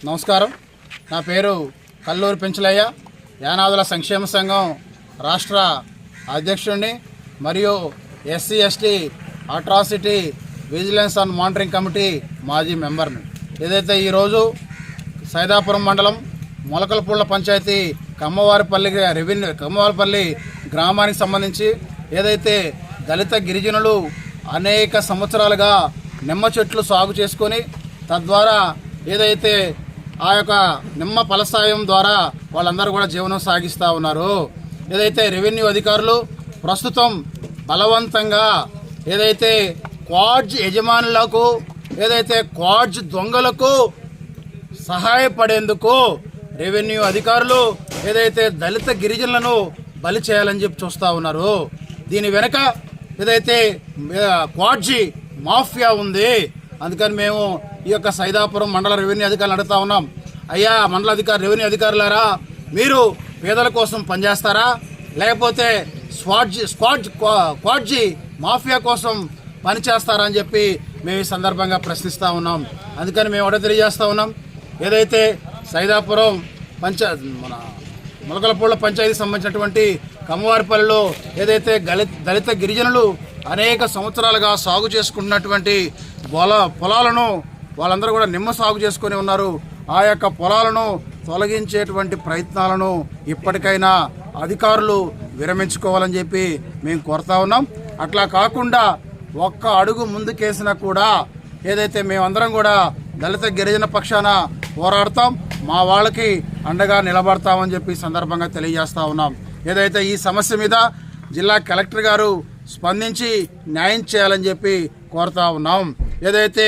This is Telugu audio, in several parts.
నమస్కారం. నా పేరు కల్లూరి పెంచలయ్య, యానాదుల సంక్షేమ సంఘం రాష్ట్ర అధ్యక్షుడిని మరియు SC ST atrocity vigilance and monitoring committee మాజీ మెంబర్ని. ఏదైతే ఈరోజు సైదాపురం మండలం మొలకలపూళ్ళ పంచాయతీ కమ్మవారిపల్లి గ్రామానికి సంబంధించి ఏదైతే దళిత గిరిజనులు అనేక సంవత్సరాలుగా నిమ్మ చెట్లు సాగు చేసుకొని తద్వారా ఏదైతే ఆ యొక్క నిమ్మ ఫలసాయం ద్వారా వాళ్ళందరూ కూడా జీవనం సాగిస్తూ ఉన్నారు. ఏదైతే రెవెన్యూ అధికారులు ప్రస్తుతం బలవంతంగా ఏదైతే క్వాడ్జ్ యజమానులకు ఏదైతే క్వాడ్జ్ దొంగలకు సహాయపడేందుకు రెవెన్యూ అధికారులు ఏదైతే దళిత గిరిజనులను బలి చేయాలని చెప్పి చూస్తూ ఉన్నారు. దీని వెనక ఏదైతే క్వాడ్జీ మాఫియా ఉంది. అందుకని మేము ఈ యొక్క సైదాపురం మండల రెవెన్యూ అధికారులు అడుగుతా ఉన్నాం, అయ్యా రెవెన్యూ అధికారులారా, మీరు పేదల కోసం పనిచేస్తారా లేకపోతే క్వాడ్జీ మాఫియా కోసం పనిచేస్తారా అని చెప్పి మేము ఈ సందర్భంగా ప్రశ్నిస్తూ ఉన్నాం. అందుకని మేము ఒకటే తెలియజేస్తూ ఉన్నాం, ఏదైతే సైదాపురం మన మొలకలపూళ్ళ పంచాయతీకి సంబంధించినటువంటి కమ్మవారిపల్లిలో ఏదైతే దళిత గిరిజనులు అనేక సంవత్సరాలుగా సాగు చేసుకుంటున్నటువంటి పొలాలను వాళ్ళందరూ కూడా నిమ్మ సాగు చేసుకొని ఉన్నారు. ఆ యొక్క పొలాలను తొలగించేటువంటి ప్రయత్నాలను ఇప్పటికైనా అధికారులు విరమించుకోవాలని చెప్పి మేము కోరుతా ఉన్నాం. అట్లా కాకుండా ఒక్క అడుగు ముందుకేసినా కూడా ఏదైతే మేమందరం కూడా దళిత గిరిజన పక్షాన పోరాడతాం, మా వాళ్ళకి అండగా నిలబడతామని చెప్పి సందర్భంగా తెలియజేస్తూ ఉన్నాం. ఏదైతే ఈ సమస్య మీద జిల్లా కలెక్టర్ గారు స్పందించి న్యాయం చేయాలని చెప్పి కోరుతా ఉన్నాం. ఏదైతే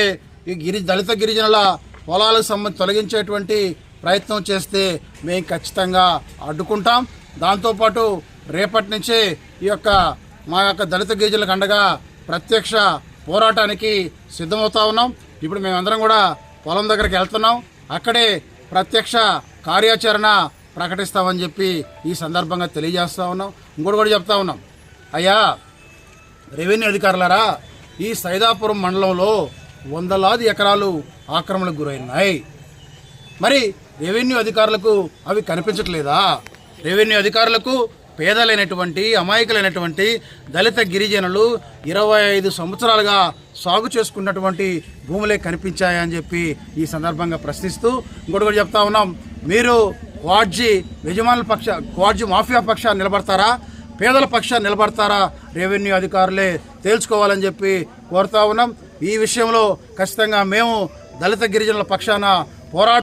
ఈ దళిత గిరిజనుల పొలాలకు సంబంధించి తొలగించేటువంటి ప్రయత్నం చేస్తే మేము ఖచ్చితంగా అడ్డుకుంటాం. దాంతోపాటు రేపటి నుంచే మా యొక్క దళిత గిరిజనులకు అండగా ప్రత్యక్ష పోరాటానికి సిద్ధమవుతా ఉన్నాం. ఇప్పుడు మేమందరం కూడా పొలం దగ్గరికి వెళ్తున్నాం, అక్కడే ప్రత్యక్ష కార్యాచరణ ప్రకటిస్తామని చెప్పి ఈ సందర్భంగా తెలియజేస్తూ ఉన్నాం. ఇంకోటి కూడా చెప్తా ఉన్నాం, అయ్యా రెవెన్యూ అధికారులారా, ఈ సైదాపురం మండలంలో వందలాది ఎకరాలు ఆక్రమణకు గురైనాయి. మరి రెవెన్యూ అధికారులకు అవి కనిపించట్లేదా? రెవెన్యూ అధికారులకు పేదలైనటువంటి అమాయకులైనటువంటి దళిత గిరిజనులు 25 సంవత్సరాలుగా సాగు చేసుకున్నటువంటి భూములే కనిపించాయని చెప్పి ఈ సందర్భంగా ప్రశ్నిస్తూ ఇంకోటి కూడా చెప్తా ఉన్నాం, మీరు క్వాడ్జీ మాఫియా పక్షాన్ని నిలబడతారా, పేదల పక్షాన్ని నిలబడతారా? రెవెన్యూ అధికారులే తేల్చుకోవాలని చెప్పి కోరుతా ఉన్నాం. ఈ విషయంలో ఖచ్చితంగా మేము దళిత గిరిజనుల పక్షాన పోరాట